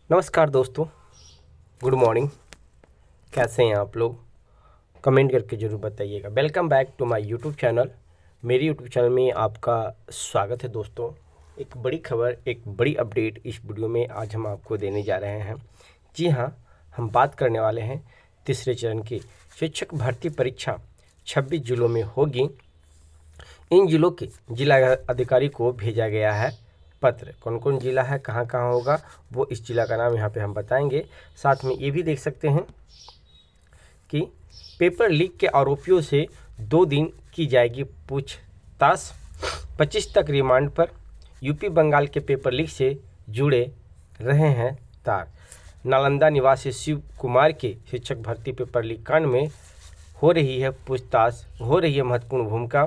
नमस्कार दोस्तों, good morning. कैसे हैं आप लोग? कमेंट करके ज़रूर बताइएगा। Welcome back to my YouTube channel. मेरी यूट्यूब चैनल में आपका स्वागत है दोस्तों। एक बड़ी खबर, एक बड़ी अपडेट इस वीडियो में आज हम आपको देने जा रहे हैं। जी हाँ, हम बात करने वाले हैं तीसरे चरण की शिक्षक भर्ती परीक्षा 26 जिलों में होगी। इन जिलों के जिला अधिकारी को भेजा गया है पत्र। कौन कौन जिला है, कहाँ कहाँ होगा, वो इस जिला का नाम यहाँ पे हम बताएंगे। साथ में ये भी देख सकते हैं कि पेपर लीक के आरोपियों से 2 दिन की जाएगी पूछताछ। 25 तक रिमांड पर। यूपी बंगाल के पेपर लीक से जुड़े रहे हैं तार। नालंदा निवासी शिव कुमार के शिक्षक भर्ती पेपर लीक कांड में हो रही है पूछताछ, हो रही है महत्वपूर्ण भूमिका।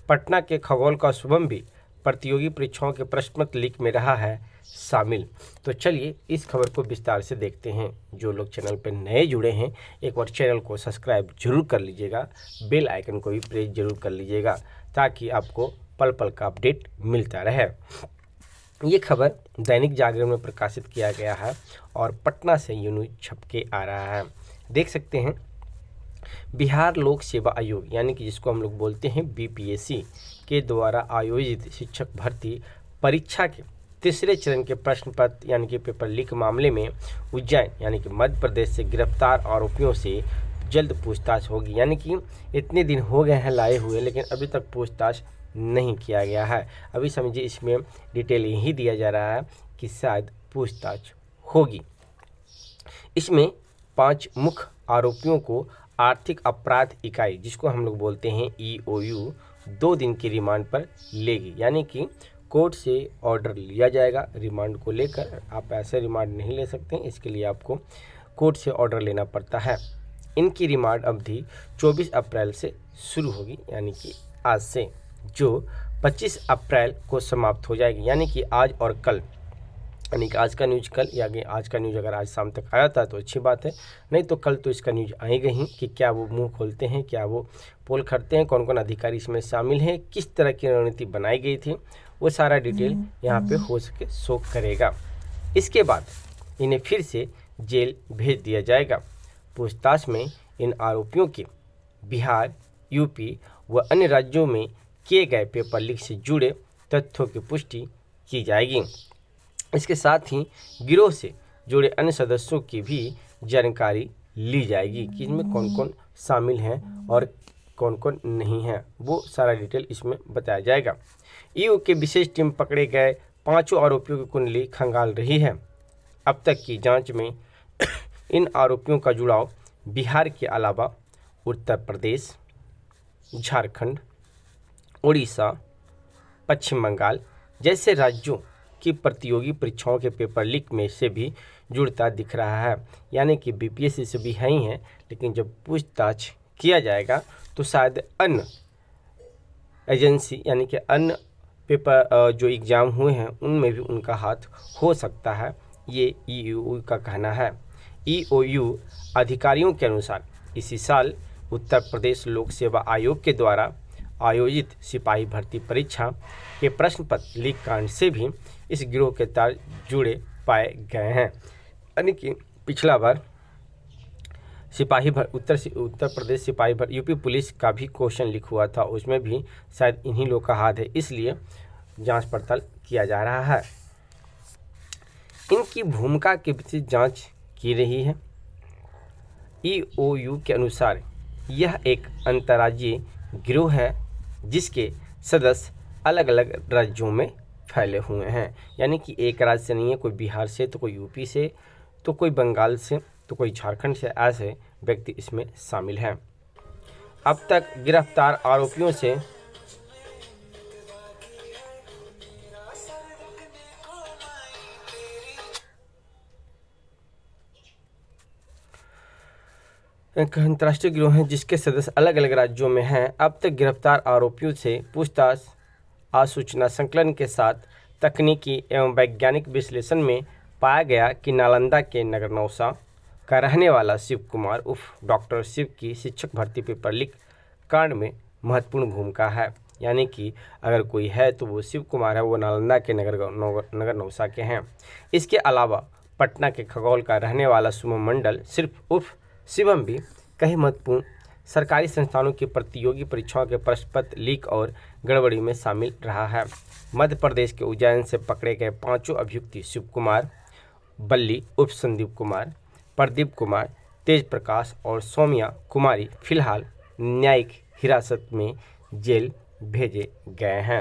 पटना के खगोल का शुभम भी प्रतियोगी परीक्षाओं के प्रश्न पत्र लीक में रहा है शामिल। तो चलिए इस खबर को विस्तार से देखते हैं। जो लोग चैनल पर नए जुड़े हैं, एक बार चैनल को सब्सक्राइब जरूर कर लीजिएगा, बेल आइकन को भी प्रेस जरूर कर लीजिएगा ताकि आपको पल पल का अपडेट मिलता रहे। ये खबर दैनिक जागरण में प्रकाशित किया गया है और पटना से यूं छप के आ रहा है। देख सकते हैं, बिहार लोक सेवा आयोग यानी कि जिसको हम लोग बोलते हैं बीपीएससी के द्वारा आयोजित शिक्षक भर्ती परीक्षा के तीसरे चरण के प्रश्न पत्र यानी कि पेपर लीक मामले में उज्जैन यानी कि मध्य प्रदेश से गिरफ्तार आरोपियों से जल्द पूछताछ होगी। यानी कि इतने दिन हो गए हैं लाए हुए, लेकिन अभी तक पूछताछ नहीं किया गया है। अभी समझिए इसमें डिटेल यही दिया जा रहा है कि शायद पूछताछ होगी। इसमें 5 मुख्य आरोपियों को आर्थिक अपराध इकाई जिसको हम लोग बोलते हैं ईओयू 2 दिन की रिमांड पर लेगी। यानी कि कोर्ट से ऑर्डर लिया जाएगा रिमांड को लेकर। आप ऐसे रिमांड नहीं ले सकते, इसके लिए आपको कोर्ट से ऑर्डर लेना पड़ता है। इनकी रिमांड अवधि 24 अप्रैल से शुरू होगी, यानी कि आज से, जो 25 अप्रैल को समाप्त हो जाएगी। यानी कि आज और कल, यानी कि आज का न्यूज़ कल, या आज का न्यूज़ अगर आज शाम तक आया था तो अच्छी बात है, नहीं तो कल तो इसका न्यूज़ आएगा ही कि क्या वो मुंह खोलते हैं, क्या वो पोल करते हैं, कौन कौन अधिकारी इसमें शामिल हैं, किस तरह की रणनीति बनाई गई थी, वो सारा डिटेल यहाँ पे हो सके शो करेगा। इसके बाद इन्हें फिर से जेल भेज दिया जाएगा। पूछताछ में इन आरोपियों के बिहार, यूपी व अन्य राज्यों में किए गए पेपर लीक से जुड़े तथ्यों की पुष्टि की जाएगी। इसके साथ ही गिरोह से जुड़े अन्य सदस्यों की भी जानकारी ली जाएगी कि इनमें कौन कौन शामिल हैं और कौन कौन नहीं हैं, वो सारा डिटेल इसमें बताया जाएगा। ईओ के विशेष टीम पकड़े गए 5 आरोपियों की कुंडली खंगाल रही है। अब तक की जांच में इन आरोपियों का जुड़ाव बिहार के अलावा उत्तर प्रदेश, झारखंड, उड़ीसा, पश्चिम बंगाल जैसे राज्यों की प्रतियोगी परीक्षाओं के पेपर लीक में से भी जुड़ता दिख रहा है। यानी कि बीपीएससी से भी है ही है, लेकिन जब पूछताछ किया जाएगा तो शायद अन्य एजेंसी यानी कि अन्य पेपर जो एग्ज़ाम हुए हैं उनमें भी उनका हाथ हो सकता है, ये ईओयू का कहना है। ईओयू अधिकारियों के अनुसार इसी साल उत्तर प्रदेश लोक सेवा आयोग के द्वारा आयोजित सिपाही भर्ती परीक्षा के प्रश्न पत्र लीक कांड से भी इस गिरोह के तार जुड़े पाए गए हैं। यानी कि पिछला बार उत्तर प्रदेश सिपाही भर्ती, यूपी पुलिस का भी क्वेश्चन लीक हुआ था, उसमें भी शायद इन्हीं लोग का हाथ है, इसलिए जांच पड़ताल किया जा रहा है। इनकी भूमिका की भी जांच की रही है। ईओयू के अनुसार यह एक अंतर्राज्यीय गिरोह है जिसके सदस्य अलग अलग राज्यों में फैले हुए हैं। यानी कि एक राज्य से नहीं है, कोई बिहार से, तो कोई यूपी से, तो कोई बंगाल से, तो कोई झारखंड से, ऐसे व्यक्ति इसमें शामिल हैं। अब तक गिरफ्तार आरोपियों से एक अंतर्राष्ट्रीय गिरोह है जिसके सदस्य अलग अलग राज्यों में हैं। अब तक गिरफ्तार आरोपियों से पूछताछ, आसूचना संकलन के साथ तकनीकी एवं वैज्ञानिक विश्लेषण में पाया गया कि नालंदा के नगरनौसा का रहने वाला शिव कुमार उर्फ डॉक्टर शिव की शिक्षक भर्ती पेपर लीक कांड में महत्वपूर्ण भूमिका है। यानी कि अगर कोई है तो वो शिव कुमार है, वो नालंदा के नगर नौसा के हैं। इसके अलावा पटना के खगौल का रहने वाला शुभम मंडल सिर्फ उर्फ शिवम भी कई महत्वपूर्ण सरकारी संस्थानों की प्रतियोगी परीक्षाओं के प्रश्न पत्र लीक और गड़बड़ी में शामिल रहा है। मध्य प्रदेश के उज्जैन से पकड़े गए 5 अभियुक्त शिव कुमार, बल्ली उर्फ संदीप कुमार, प्रदीप कुमार, तेज प्रकाश और सौम्या कुमारी फिलहाल न्यायिक हिरासत में जेल भेजे गए हैं।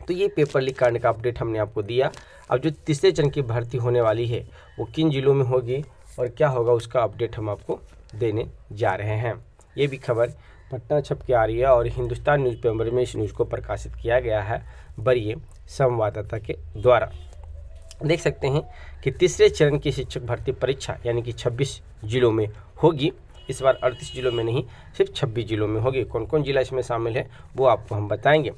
तो ये पेपर लीक कांड का अपडेट हमने आपको दिया। अब जो तीसरे चरण की भर्ती होने वाली है वो किन जिलों में होगी और क्या होगा उसका अपडेट हम आपको देने जा रहे हैं। ये भी खबर पटना छप के आ रही है और हिंदुस्तान न्यूज़पेपर में इस न्यूज़ को प्रकाशित किया गया है वरीय संवाददाता के द्वारा। देख सकते हैं कि तीसरे चरण की शिक्षक भर्ती परीक्षा यानी कि 26 जिलों में होगी। इस बार 38 जिलों में नहीं, सिर्फ 26 जिलों में होगी। कौन कौन जिला इसमें शामिल है वो आपको हम बताएंगे।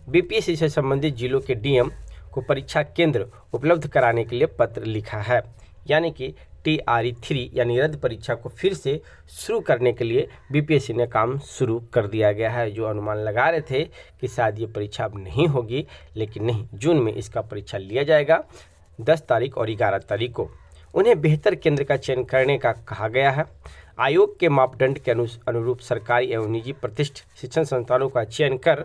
बीपीएससी से संबंधित जिलों के डीएम को परीक्षा केंद्र उपलब्ध कराने के लिए पत्र लिखा है, यानी कि TRE3 यानी रद्द परीक्षा को फिर से शुरू करने के लिए बीपीएससी ने काम शुरू कर दिया गया है। जो अनुमान लगा रहे थे कि शायद ये परीक्षा अब नहीं होगी, लेकिन नहीं, जून में इसका परीक्षा लिया जाएगा 10 तारीख और 11 तारीख को। उन्हें बेहतर केंद्र का चयन करने का कहा गया है। आयोग के मापदंड के अनुरूप सरकारी एवं निजी प्रतिष्ठित शिक्षण संस्थानों का चयन कर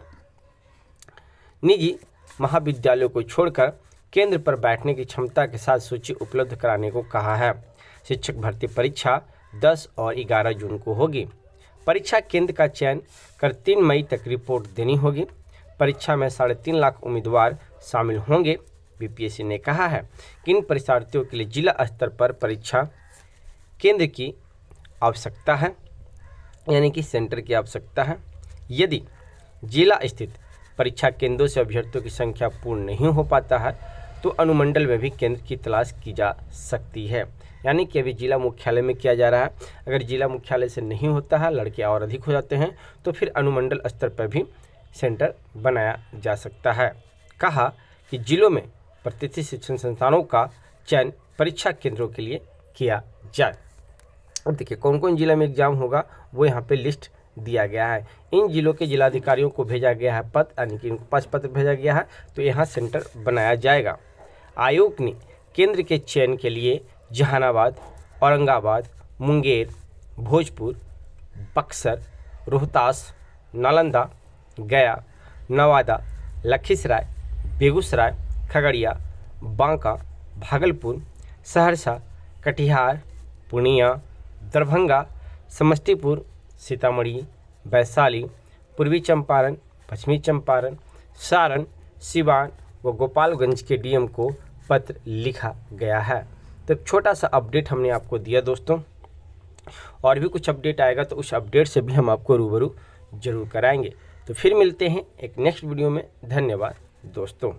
निजी महाविद्यालयों को छोड़कर केंद्र पर बैठने की क्षमता के साथ सूची उपलब्ध कराने को कहा है। शिक्षक भर्ती परीक्षा 10 और 11 जून को होगी। परीक्षा केंद्र का चयन कर 3 मई तक रिपोर्ट देनी होगी। परीक्षा में 3.5 लाख उम्मीदवार शामिल होंगे। बीपीएससी ने कहा है कि इन परीक्षार्थियों के लिए जिला स्तर पर परीक्षा केंद्र की आवश्यकता है, यानी कि सेंटर की आवश्यकता है। यदि जिला स्थित परीक्षा केंद्रों से अभ्यर्थियों की संख्या पूर्ण नहीं हो पाता है तो अनुमंडल में भी केंद्र की तलाश की जा सकती है, यानी कि अभी जिला मुख्यालय में किया जा रहा है। अगर जिला मुख्यालय से नहीं होता है, लड़के और अधिक हो जाते हैं, तो फिर अनुमंडल स्तर पर भी सेंटर बनाया जा सकता है। कहा कि जिलों में प्रतिष्ठित शिक्षण संस्थानों का चयन परीक्षा केंद्रों के लिए किया जाए। अब देखिए कौन कौन जिला में एग्जाम होगा वो यहाँ पे लिस्ट दिया गया है। इन जिलों के जिलाधिकारियों को भेजा गया है पत्र, यानी कि इनको 5 पत्र भेजा गया है, तो यहाँ सेंटर बनाया जाएगा। आयोग ने केंद्र के चयन के लिए जहानाबाद, औरंगाबाद, मुंगेर, भोजपुर, बक्सर, रोहतास, नालंदा, गया, नवादा, लखीसराय, बेगूसराय, खगड़िया, बांका, भागलपुर, सहरसा, कटिहार, पूर्णिया, दरभंगा, समस्तीपुर, सीतामढ़ी, वैशाली, पूर्वी चंपारण, पश्चिमी चंपारण, सारण, सिवान व गोपालगंज के डीएम को पत्र लिखा गया है। तो एक छोटा सा अपडेट हमने आपको दिया दोस्तों, और भी कुछ अपडेट आएगा तो उस अपडेट से भी हम आपको रूबरू जरूर कराएंगे। तो फिर मिलते हैं एक नेक्स्ट वीडियो में। धन्यवाद दोस्तों।